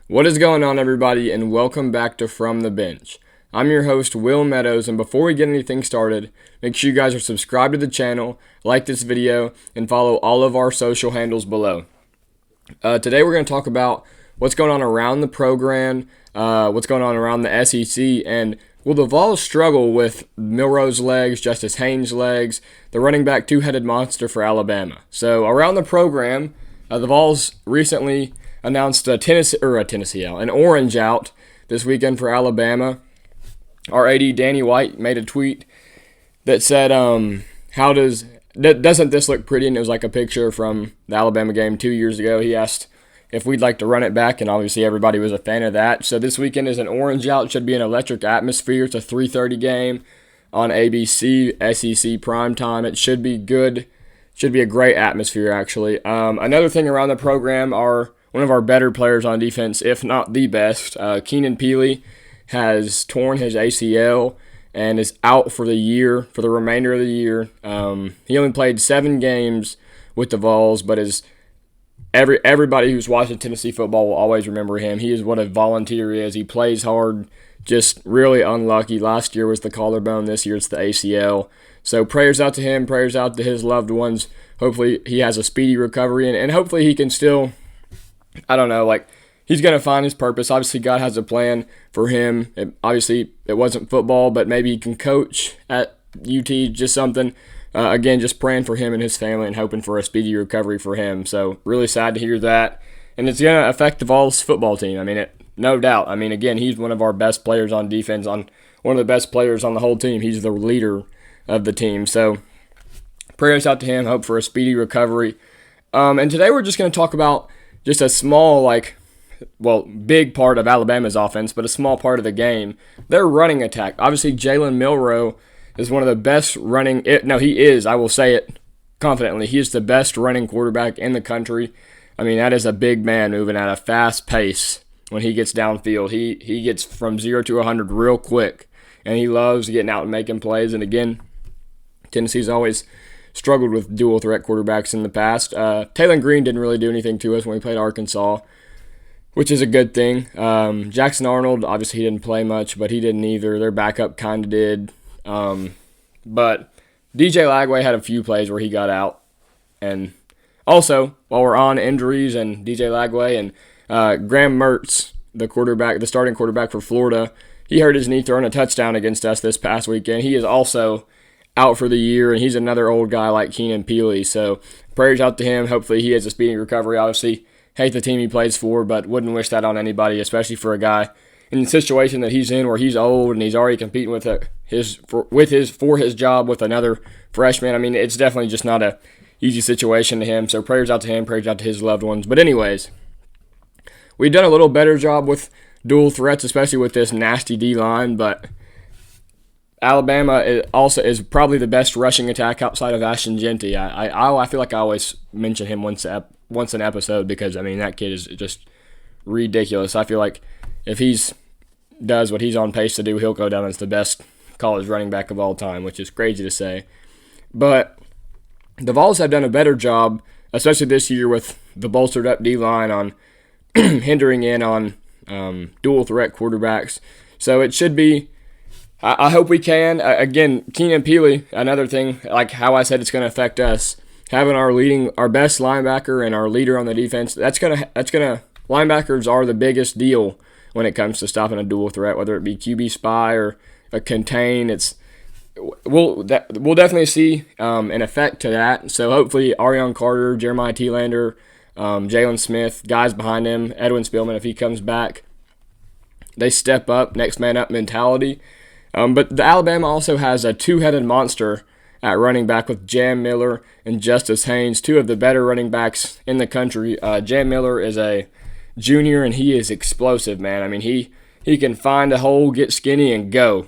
What is going on, everybody, and welcome back to From the Bench. I'm your host, Will Meadows, and before we get anything started, make sure you guys are subscribed to the channel, like this video, and follow all of our social handles below. Today we're going to talk about what's going on around the program, what's going on around the SEC, and will the Vols struggle with Milroe's legs, Justice Haynes' legs, the running back two-headed monster for Alabama. So around the program, the Vols recently announced an orange out this weekend for Alabama. Our AD Danny White made a tweet that said, doesn't this look pretty? And it was like a picture from the Alabama game 2 years ago. He asked if we'd like to run it back, and obviously everybody was a fan of that. So this weekend is an orange out. It should be an electric atmosphere. It's a 3:30 game on ABC, SEC primetime. It should be good. Should be a great atmosphere, actually. Another thing around the program are one of our better players on defense, if not the best. Keenan Pili has torn his ACL and is out for the year, for the remainder of the year. He only played 7 games with the Vols, but everybody who's watching Tennessee football will always remember him. He is what a volunteer is. He plays hard, just really unlucky. Last year was the collarbone. This year it's the ACL. So prayers out to him, prayers out to his loved ones. Hopefully he has a speedy recovery, and hopefully he can still, he's going to find his purpose. Obviously, God has a plan for him. Obviously, it wasn't football, but maybe he can coach at UT, just something. Again, just praying for him and his family and hoping for a speedy recovery for him. So really sad to hear that. And it's going to affect the Vols football team. No doubt. Again, he's one of our best players on defense, one of the best players on the whole team. He's the leader of the team. So prayers out to him. Hope for a speedy recovery. And today we're just going to talk about just a small, big part of Alabama's offense, but a small part of the game. Their running attack. Obviously, Jalen Milroe is one of the best I will say it confidently. He is the best running quarterback in the country. That is a big man moving at a fast pace when he gets downfield. He gets from 0 to 100 real quick, and he loves getting out and making plays. And again, Tennessee's always struggled with dual threat quarterbacks in the past. Taylor Green didn't really do anything to us when we played Arkansas, which is a good thing. Jackson Arnold, obviously he didn't play much, but he didn't either. Their backup kind of did. But DJ Lagway had a few plays where he got out. And also, while we're on injuries and DJ Lagway and Graham Mertz, the starting quarterback for Florida, he hurt his knee throwing a touchdown against us this past weekend. He is also out for the year, and he's another old guy like Keenan Pili. So prayers out to him. Hopefully he has a speedy recovery. Obviously, hate the team he plays for, but wouldn't wish that on anybody, especially for a guy in the situation that he's in, where he's old and he's already competing for his job with another freshman. It's definitely just not a easy situation to him. So prayers out to him, prayers out to his loved ones. But anyways, we've done a little better job with dual threats, especially with this nasty D-line, but Alabama is probably the best rushing attack outside of Ashton Jeanty. I feel like I always mention him once an episode because, that kid is just ridiculous. I feel like if he does what he's on pace to do, he'll go down as the best college running back of all time, which is crazy to say. But the Vols have done a better job, especially this year with the bolstered up D-line on hindering in on dual threat quarterbacks. So it should be, I hope we can. Again, Keenan Pili, another thing, like how I said it's going to affect us, having our best linebacker and our leader on the defense, linebackers are the biggest deal when it comes to stopping a dual threat, whether it be QB spy or a contain. We'll definitely see an effect to that. So hopefully Arion Carter, Jeremiah Telander, Jalen Smith, guys behind him, Edwin Spillman, if he comes back, they step up, next man up mentality. But the Alabama also has a two-headed monster at running back with Jam Miller and Justice Haynes, two of the better running backs in the country. Jam Miller is a junior, and he is explosive, man. He can find a hole, get skinny, and go.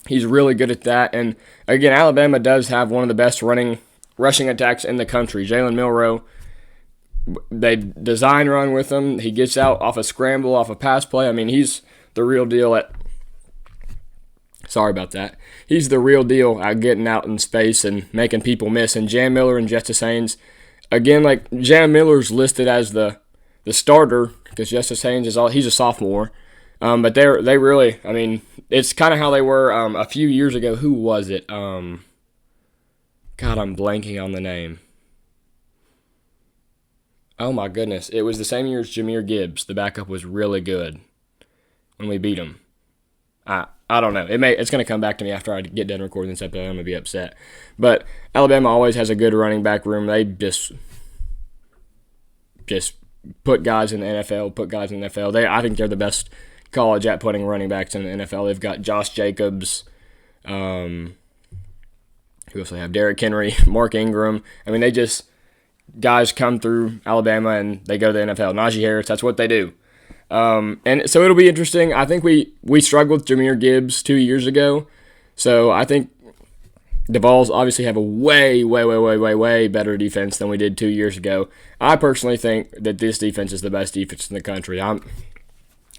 He's really good at that. And, again, Alabama does have one of the best rushing attacks in the country. Jalen Milroe, they design run with him. He gets out off a scramble, off a pass play. He's the real deal at Sorry about that. He's the real deal at getting out in space and making people miss. And Jam Miller and Justice Haynes, again, like Jam Miller's listed as the starter because Justice Haynes he's a sophomore. But they really, I mean, it's kind of how they were a few years ago. Who was it? God, I'm blanking on the name. Oh my goodness. It was the same year as Jahmyr Gibbs. The backup was really good when we beat him. I don't know. It's going to come back to me after I get done recording this episode. I'm going to be upset. But Alabama always has a good running back room. They just put guys in the NFL. I think they're the best college at putting running backs in the NFL. They've got Josh Jacobs. Who else they have? Derrick Henry, Mark Ingram. I mean, guys come through Alabama and they go to the NFL. Najee Harris, that's what they do. And so it'll be interesting. I think we struggled with Jahmyr Gibbs 2 years ago. So I think the Vols obviously have a way better defense than we did 2 years ago. I personally think that this defense is the best defense in the country. I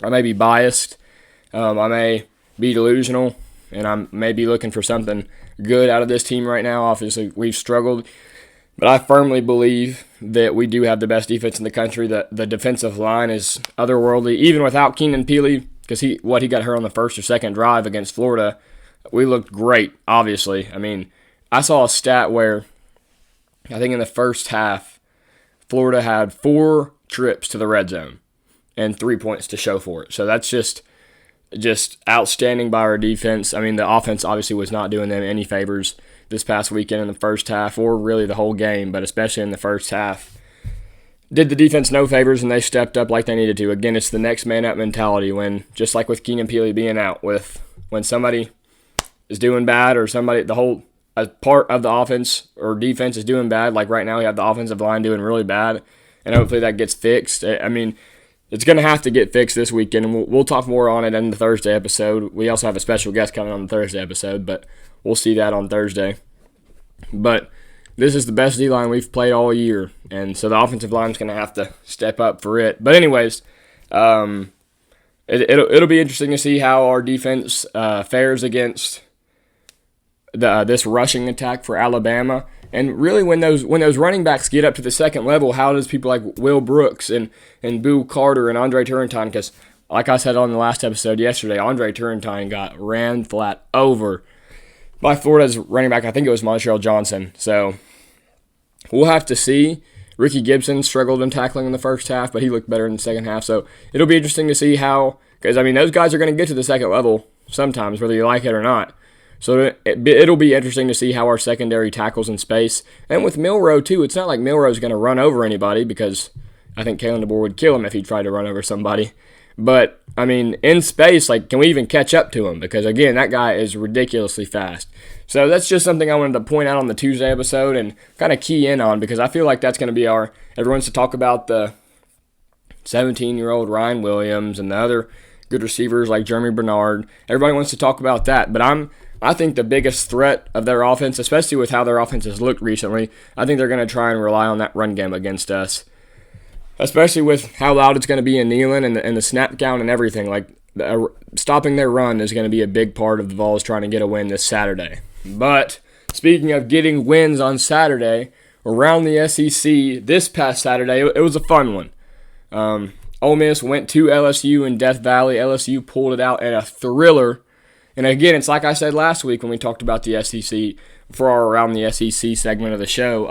may be biased. I may be delusional. And I may be looking for something good out of this team right now. Obviously, we've struggled. But I firmly believe that we do have the best defense in the country. The defensive line is otherworldly. Even without Keenan Peely, because he got hurt on the first or second drive against Florida, we looked great, obviously. I mean, I saw a stat where I think in the first half, Florida had 4 trips to the red zone and 3 points to show for it. So that's just outstanding by our defense. I mean, the offense obviously was not doing them any favors this past weekend in the first half, or really the whole game, but especially in the first half. Did the defense no favors, and they stepped up like they needed to. Again, it's the next man up mentality when, just like with Keenan Peely being out, when somebody is doing bad or a part of the offense or defense is doing bad, like right now we have the offensive line doing really bad, and hopefully that gets fixed. I mean, it's going to have to get fixed this weekend, and we'll talk more on it in the Thursday episode. We also have a special guest coming on the Thursday episode, but we'll see that on Thursday. But this is the best D-line we've played all year, and so the offensive line is going to have to step up for it. But anyways, it'll be interesting to see how our defense fares against this rushing attack for Alabama. And really, when those running backs get up to the second level, how does people like Will Brooks and Boo Carter and Andre Turrentine, because like I said on the last episode yesterday, Andre Turrentine got ran flat over by Florida's running back. I think it was Montreal Johnson. So we'll have to see. Ricky Gibson struggled in tackling in the first half, but he looked better in the second half. So it'll be interesting to see how, because I mean, those guys are going to get to the second level sometimes, whether you like it or not. So it'll be interesting to see how our secondary tackles in space. And with Milroe, too, it's not like Milroe's going to run over anybody, because I think Kalen DeBoer would kill him if he tried to run over somebody. But, I mean, in space, like, can we even catch up to him? Because, again, that guy is ridiculously fast. So that's just something I wanted to point out on the Tuesday episode and kind of key in on, because I feel like that's going to be everyone wants to talk about the 17-year-old Ryan Williams and the other good receivers like Jeremy Bernard. Everybody wants to talk about that, but I think the biggest threat of their offense, especially with how their offense has looked recently, I think they're going to try and rely on that run game against us, especially with how loud it's going to be in Neyland and the snap count and everything. Like, stopping their run is going to be a big part of the Vols trying to get a win this Saturday. But speaking of getting wins on Saturday, around the SEC this past Saturday, it was a fun one. Ole Miss went to LSU in Death Valley. LSU pulled it out in a thriller. And again, it's like I said last week when we talked about the SEC, for our Around the SEC segment of the show.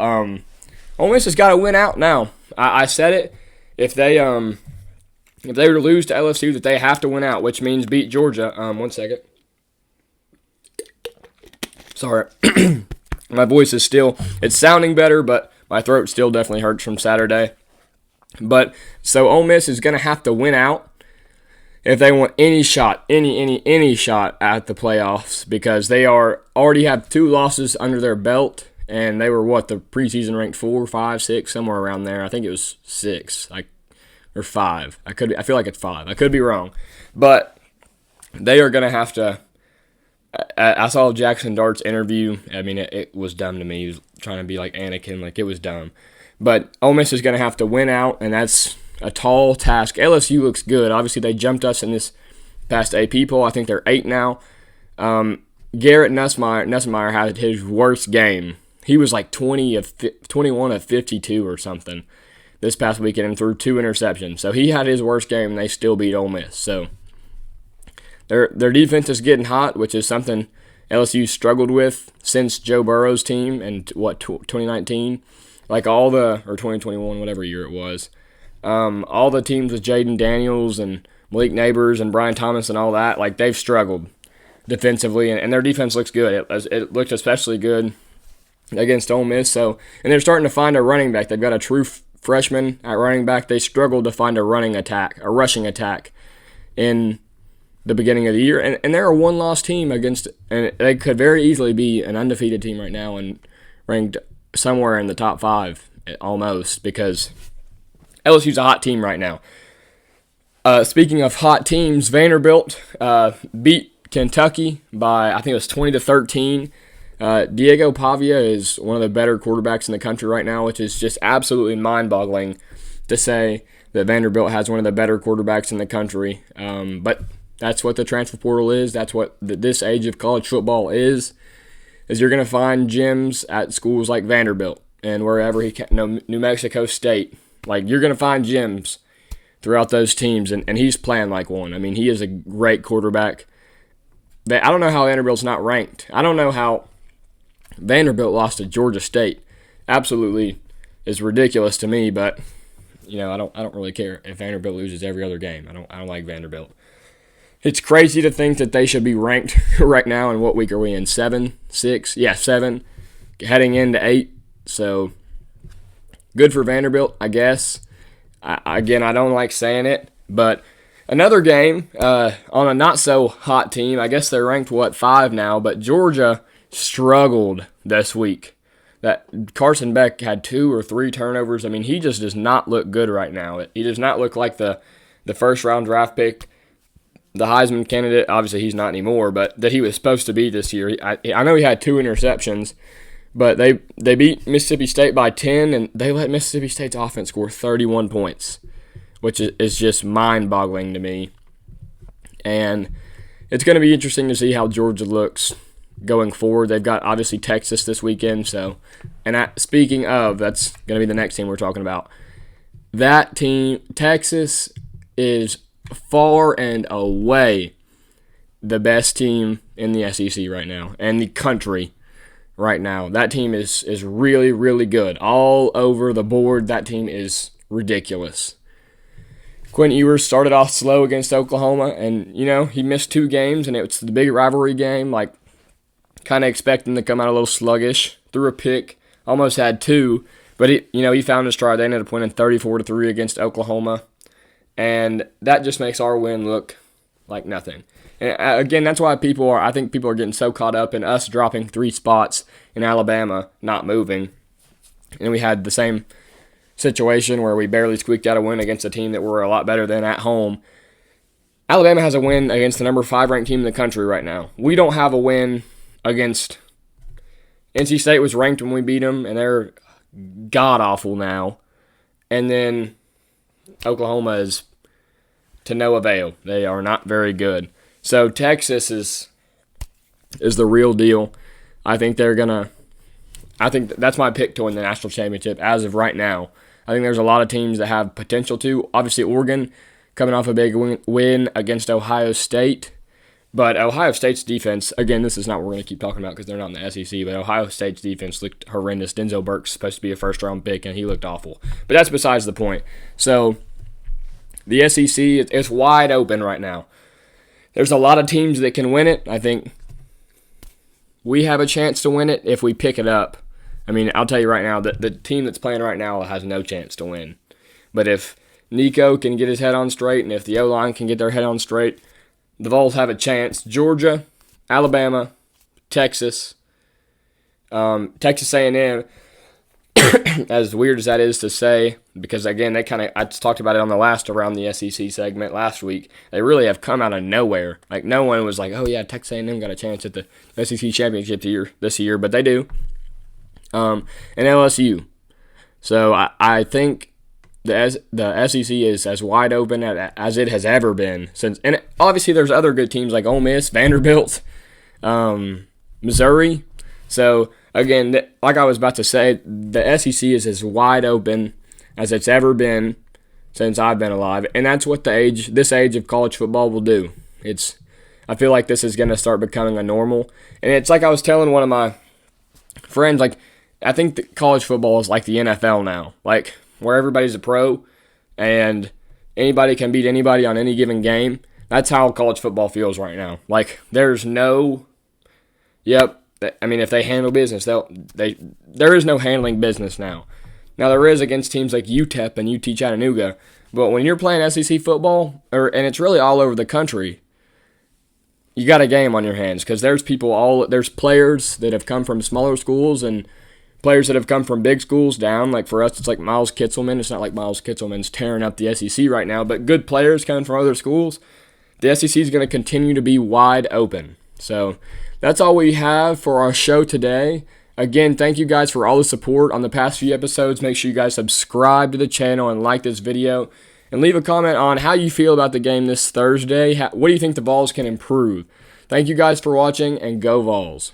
Ole Miss has got to win out now. I said it. If they were to lose to LSU, that they have to win out, which means beat Georgia. 1 second. Sorry. My voice is it's sounding better, but my throat still definitely hurts from Saturday. But so Ole Miss is going to have to win out if they want any shot, any shot at the playoffs, because they already have 2 losses under their belt, and they were the preseason ranked 4, 5, 6, somewhere around there. I think it was 6, or 5. I feel like it's 5. I could be wrong, but they are going to have to. I saw Jackson Dart's interview. I mean, it was dumb to me. He was trying to be like Anakin, it was dumb. But Ole Miss is going to have to win out, and that's a tall task. LSU looks good. Obviously, they jumped us in this past AP poll. I think they're 8 now. Garrett Nussmeier had his worst game. He was 21 of 52 or something. this past weekend and threw 2 interceptions. So he had his worst game, and they still beat Ole Miss. So their defense is getting hot, which is something LSU struggled with since Joe Burrow's team in 2019, or 2021, whatever year it was. All the teams with Jaden Daniels and Malik Neighbors and Brian Thomas and all that, like, they've struggled defensively, and their defense looks good. It looked especially good against Ole Miss. So, and they're starting to find a running back. They've got a true freshman at running back. They struggled to find a rushing attack in the beginning of the year, and they're a one-loss team and they could very easily be an undefeated team right now and ranked somewhere in the top 5 almost, because LSU's a hot team right now. Speaking of hot teams, Vanderbilt beat Kentucky by, I think it was 20-13. Diego Pavia is one of the better quarterbacks in the country right now, which is just absolutely mind-boggling to say that Vanderbilt has one of the better quarterbacks in the country. But that's what the transfer portal is. That's what this age of college football is you're going to find gems at schools like Vanderbilt and wherever New Mexico State. Like, you're going to find gems throughout those teams, and he's playing like one. I mean, he is a great quarterback. I don't know how Vanderbilt's not ranked. I don't know how Vanderbilt lost to Georgia State. Absolutely is ridiculous to me, but I don't really care if Vanderbilt loses every other game. I don't like Vanderbilt. It's crazy to think that they should be ranked right now. In what week are we in? 7, 6? Yeah, 7, heading into 8. So good for Vanderbilt, I guess. I don't like saying it, but another game on a not-so-hot team. I guess they're ranked, 5 now, but Georgia struggled this week. That Carson Beck had 2 or 3 turnovers. I mean, he just does not look good right now. He does not look like the first-round draft pick, the Heisman candidate. Obviously, he's not anymore, but that he was supposed to be this year. I know he had 2 interceptions, but they beat Mississippi State by 10, and they let Mississippi State's offense score 31 points, which is just mind-boggling to me. And it's going to be interesting to see how Georgia looks going forward. They've got, obviously, Texas this weekend. Speaking of, that's going to be the next team we're talking about. That team, Texas, is far and away the best team in the SEC right now and the country right now. That team is really, really good. All over the board, that team is ridiculous. Quinn Ewers started off slow against Oklahoma, and, he missed 2 games, and it's the big rivalry game, like, kind of expecting to come out a little sluggish. Threw a pick, almost had 2, but he found his stride. They ended up winning 34-3 against Oklahoma, and that just makes our win look like nothing. And again, that's why I think people are getting so caught up in us dropping 3 spots in Alabama, not moving. And we had the same situation where we barely squeaked out a win against a team that we're a lot better than at home. Alabama has a win against the number 5 ranked team in the country right now. We don't have a win against NC State. Was ranked when we beat them, and they're god-awful now. And then Oklahoma is to no avail. They are not very good. So Texas is the real deal. I think that's my pick to win the national championship as of right now. I think there's a lot of teams that have potential to. Obviously, Oregon coming off a big win against Ohio State. But Ohio State's defense, again, this is not what we're going to keep talking about because they're not in the SEC, but Ohio State's defense looked horrendous. Denzel Burke's supposed to be a first-round pick, and he looked awful. But that's besides the point. So the SEC, it's wide open right now. There's a lot of teams that can win it. I think we have a chance to win it if we pick it up. I mean, I'll tell you right now that the team that's playing right now has no chance to win. But if Nico can get his head on straight and if the O-line can get their head on straight, the Vols have a chance. Georgia, Alabama, Texas, Texas A&M, as weird as that is to say, because, again, I just talked about it on the last around the SEC segment last week. They really have come out of nowhere. Like, no one was like, oh, yeah, Texas A&M got a chance at the SEC championship this year, but they do. And LSU. So I think the SEC is as wide open as it has ever been since. And obviously, there's other good teams like Ole Miss, Vanderbilt, Missouri. So again, like I was about to say, the SEC is as wide open as it's ever been since I've been alive, and that's what this age of college football will do. I feel like this is going to start becoming a normal, and it's like I was telling one of my friends, like, I think that college football is like the NFL now, like where everybody's a pro and anybody can beat anybody on any given game. That's how college football feels right now. Like, there's no, I mean, if they handle business, there is no handling business now. Now, there is against teams like UTEP and UT Chattanooga, but when you're playing SEC football, and it's really all over the country, you got a game on your hands because there's players that have come from smaller schools and players that have come from big schools down. Like, for us, it's like Miles Kitzelman. It's not like Miles Kitzelman's tearing up the SEC right now, but good players coming from other schools. The SEC is going to continue to be wide open. So that's all we have for our show today. Again, thank you guys for all the support on the past few episodes. Make sure you guys subscribe to the channel and like this video. And leave a comment on how you feel about the game this Thursday. What do you think the Vols can improve? Thank you guys for watching, and go Vols.